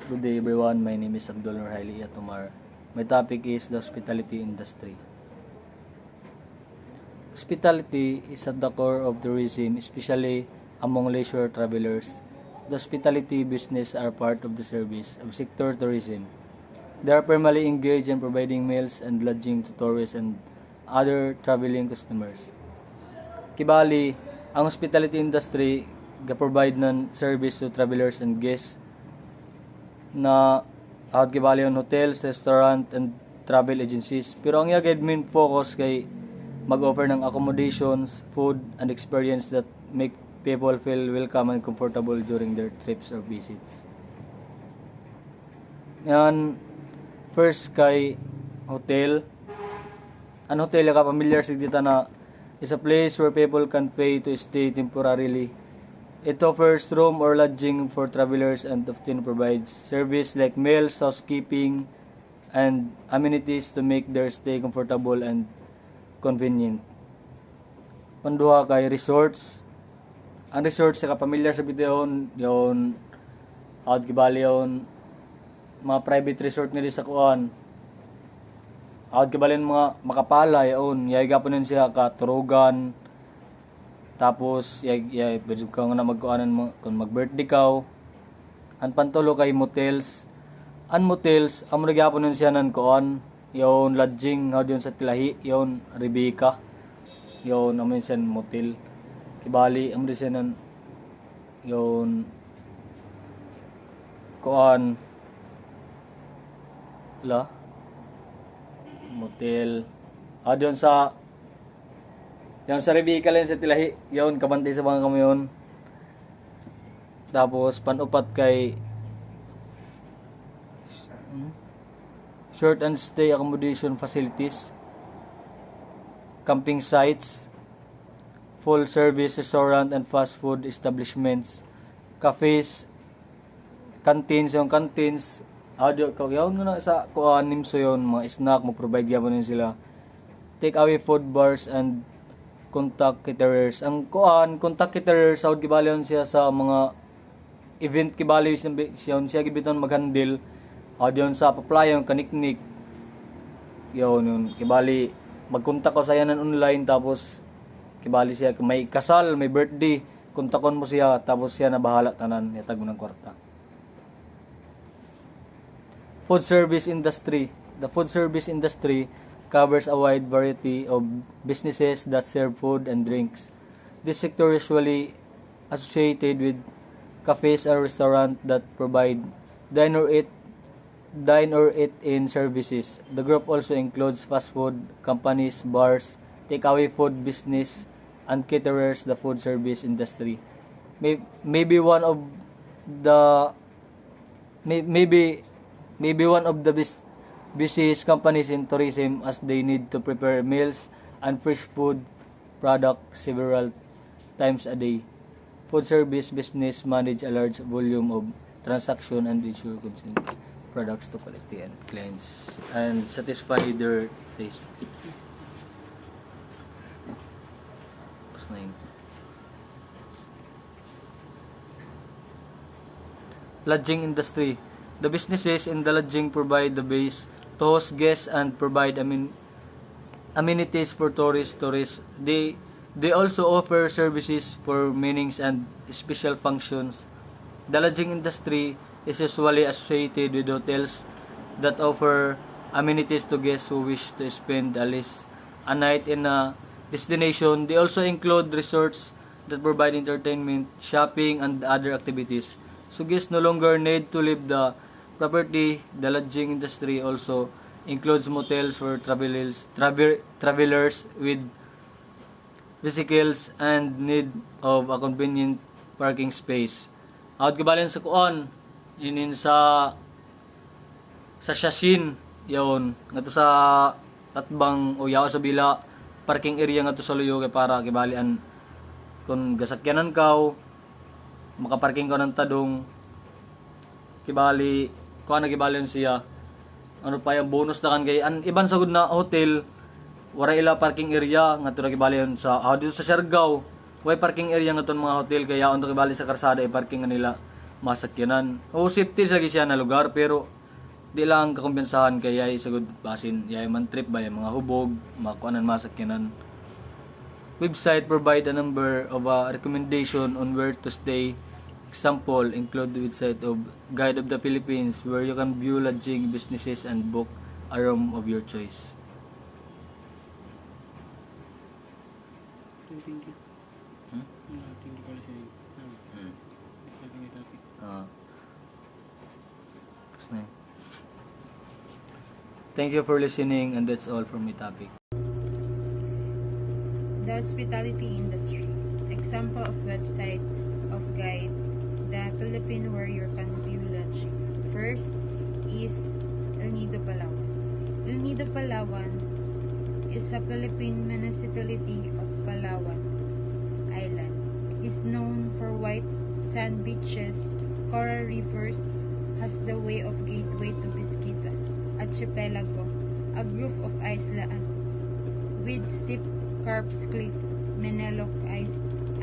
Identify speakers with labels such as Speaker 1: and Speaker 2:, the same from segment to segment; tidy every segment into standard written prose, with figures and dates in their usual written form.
Speaker 1: Good day everyone, my name is Abdul Nurhaili Atumar. My topic is the hospitality industry. Hospitality is at the core of tourism, especially among leisure travelers. The hospitality business are part of the service of sector tourism. They are primarily engaged in providing meals and lodging to tourists and other traveling customers. Kibali, ang hospitality industry ga-provide ng service to travelers and guests na out gibali on hotels, restaurant, and travel agencies. Pero ang yagad main focus kay mag-offer ng accommodations, food, and experience that make people feel welcome and comfortable during their trips or visits. Yan, first kay hotel. Ang hotel, ka familiar sa dito na is a place where people can pay to stay temporarily. It offers room or lodging for travelers and often provides service like meals, housekeeping, and amenities to make their stay comfortable and convenient. Panduha kay resorts. Ang resorts sa kapamilyar sa bitayon, yon out gibali yon mga private resort nila sa kuan. Out gibali mga makapala yon, yay gaponon siya ka turugan. Tapos pwede ka nga na magkuanan mo kung mag-birthday ka. Ang pantulo kay motels. Ang motels, amo nagyapon nun siya nan kuan, yon lodging nga diyon sa Tilahi, yon Rebecca. Yon amo siya motel. Kibali amo siya nan yon kuan motel. Diyon sa yung sa Rebecca lang sa Tilahi, yun, kabantay sa mga kamo yun. Tapos, panupat kay short and stay accommodation facilities, camping sites, full service restaurant and fast food establishments, cafes, canteens, yung canteens, yun na sa kuanim so yun, mga snack, mag-provide yapon yun sila. Take away food bars and contact caterers. Ang contact caterers sa gibali siya sa mga event gibali siya gibiton maghandle. Diyon sa paplayon kaniknik. Yun gibali magkontak ko sa yanan online tapos gibali siya may kasal, may birthday, kontakon mo siya tapos siya na bahala tanan yatag mo ng kwarta. Food service industry. The food service industry covers a wide variety of businesses that serve food and drinks. This sector is usually associated with cafes or restaurants that provide dine or eat in services. The group also includes fast food companies, bars, takeaway food business, and caterers, the food service industry. Maybe one of the busiest companies in tourism as they need to prepare meals and fresh food products several times a day. Food service business manage a large volume of transaction and ensure consuming products to quality and clients and satisfy their taste. Lodging industry. The businesses in the lodging provide the base to host guests and provide amenities for tourists. They also offer services for meetings and special functions. The lodging industry is usually associated with hotels that offer amenities to guests who wish to spend at least a night in a destination. They also include resorts that provide entertainment, shopping, and other activities. So guests no longer need to leave the property. The lodging industry also includes motels for travelers with vehicles and need of a convenient parking space. Out gibalin sa kuan, inin sa Shasin, yon ngadto sa Atbang o yao sa bila parking area ngadto sa Luyo kay para gibalian kung gasakyanan ka makaparking ka ng tadong kibali kuan nagibalon siya ano pa yung bonus na kan kay an iban sagud na hotel wala ila parking area ngadto ra gibalon sa dito sa Siargao way parking area ngadto mga hotel kaya unto gibali sa karsada i parking nila masakyanan. O safety sa siya na lugar pero di lang kakumpensahan kay yay sagud basin yay man trip ba yung mga hubog, makuanan masakyanan. Website provide a number of recommendation on where to stay. Example include the website of Guide of the Philippines where you can view lodging businesses and book a room of your choice.
Speaker 2: Thank you.
Speaker 1: Hmm?
Speaker 2: Thank you for listening. Starting the topic.
Speaker 1: Tapos na yun. Thank you for listening and that's all from my topic.
Speaker 3: The hospitality industry. Example of website of guide the Philippine where you can view lodging. First is El Nido, Palawan. El Nido, Palawan is a Philippine municipality of Palawan Island. Is known for white sand beaches, coral rivers, has the way of gateway to Bisquita Archipelago, a group of islands with steep Carp's Cliff. Menelok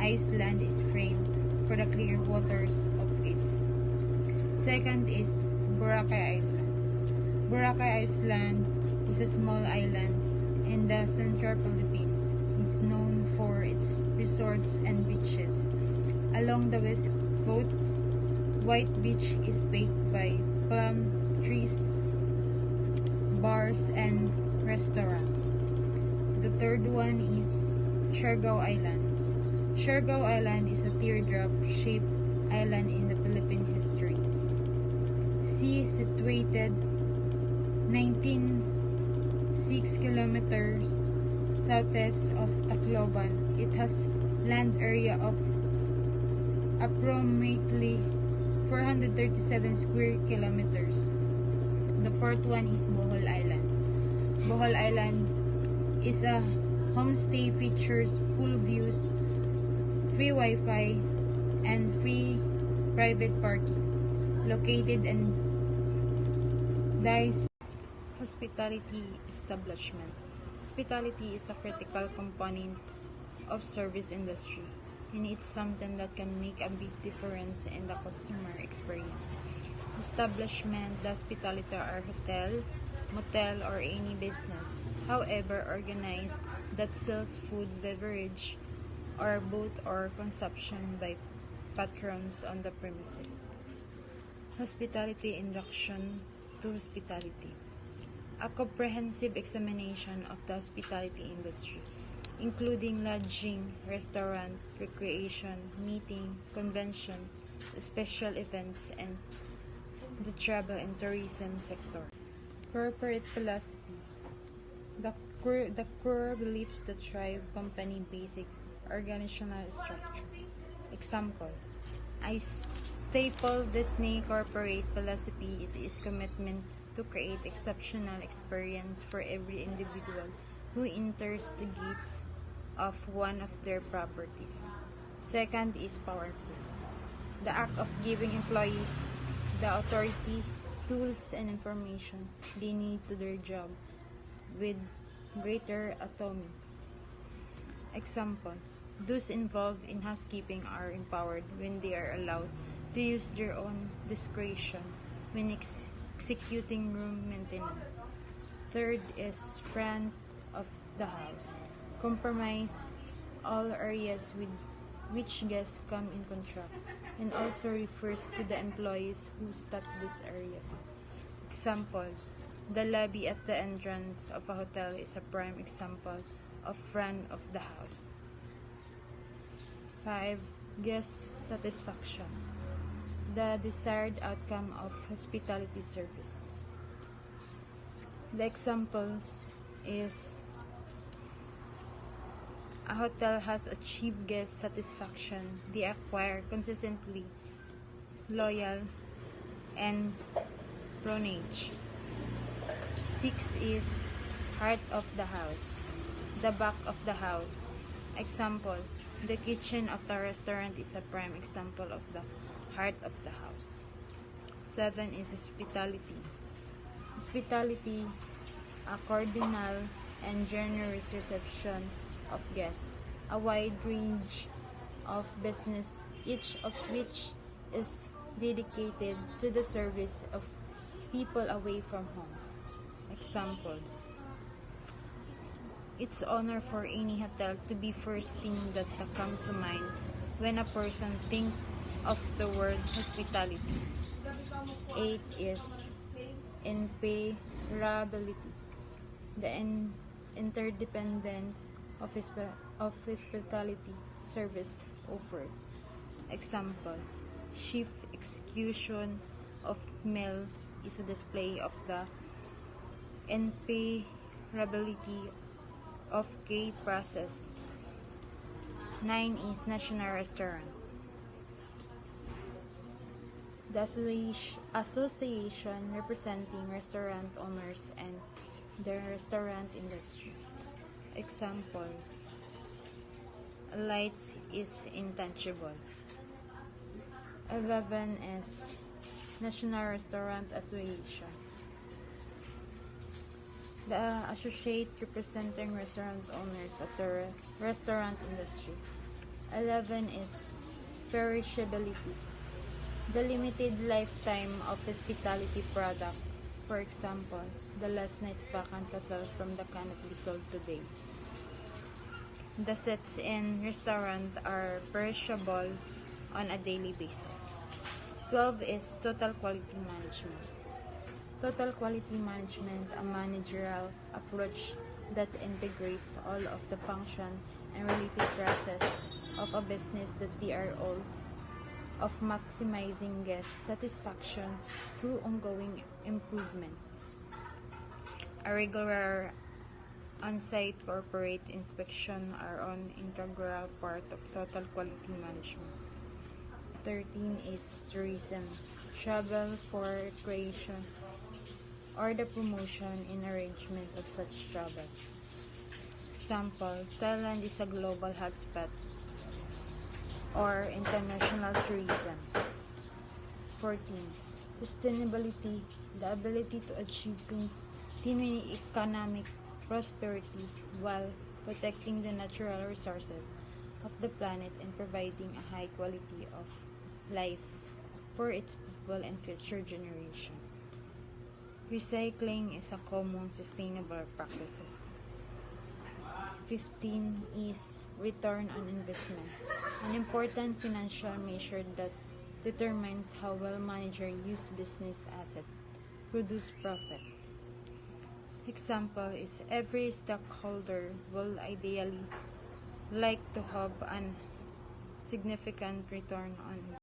Speaker 3: Island is framed for the clear waters of its. Second is Boracay Island. Boracay Island is a small island in the central Philippines. It's known for its resorts and beaches. Along the west coast, White Beach is baked by palm trees, bars, and restaurants. The third one is Siargao Island. Siargao Island is a teardrop-shaped island in the Philippine history. Sea situated 19.6 kilometers southeast of Tacloban. It has land area of approximately 437 square kilometers. The fourth one is Bohol Island. Bohol Island is a homestay features pool views, free Wi-Fi, and free private parking. Located in Dice Hospitality Establishment. Hospitality is a critical component of service industry, and it's something that can make a big difference in the customer experience. Establishment, the hospitality are hotel, motel, or any business, however organized, that sells food, beverage, or both or consumption by patrons on the premises. Hospitality induction to hospitality. A comprehensive examination of the hospitality industry, including lodging, restaurant, recreation, meeting, convention, special events, and the travel and tourism sector. Corporate philosophy. The core beliefs that drive company basic organizational structure. Example, I staple Disney corporate philosophy. It is commitment to create exceptional experience for every individual who enters the gates of one of their properties. Second is powerful. The act of giving employees the authority, tools, and information they need to their job with greater autonomy. Examples: those involved in housekeeping are empowered when they are allowed to use their own discretion when executing room maintenance. Third is front of the house. Compromise all areas with which guests come in contract, and also refers to the employees who staff these areas. Example, the lobby at the entrance of a hotel is a prime example of front of the house. 5. Guest satisfaction. The desired outcome of hospitality service. The examples is a hotel has achieved guest satisfaction. They acquire consistently loyal and patronage. 6 is heart of the house. The back of the house. Example, the kitchen of the restaurant is a prime example of the heart of the house. 7 is hospitality. Hospitality, a cordial and generous reception of guests, a wide range of business, each of which is dedicated to the service of people away from home. Example, it's honor for any hotel to be first thing that come to mind when a person think of the word hospitality. 8 is imperability, the interdependence of hospitality service offered. Example, shift execution of meal is a display of the imperability of K process. 9 is national restaurant. The association representing restaurant owners and the restaurant industry. Example, lights is intangible. 11 is National Restaurant Association. The associate representing restaurant owners of the restaurant industry. 11 is perishability, the limited lifetime of hospitality product. For example, the last night vacant hotel from the cannot be sold today. The sets in restaurant are perishable on a daily basis. 12 is total quality management. Total quality management, a managerial approach that integrates all of the function and related process of a business that they are all of maximizing guest satisfaction through ongoing improvement. A regular on-site corporate inspection are an integral part of total quality management. 13 is tourism, travel for recreation, or the promotion and arrangement of such travel. Example, Thailand is a global hotspot or international tourism. 14. Sustainability, the ability to achieve continuing economic prosperity while protecting the natural resources of the planet and providing a high quality of life for its people and future generation. Recycling is a common sustainable practices. 15 is return on investment, an important financial measure that determines how well manager use business asset produce profit. Example is every stockholder will ideally like to have an significant return on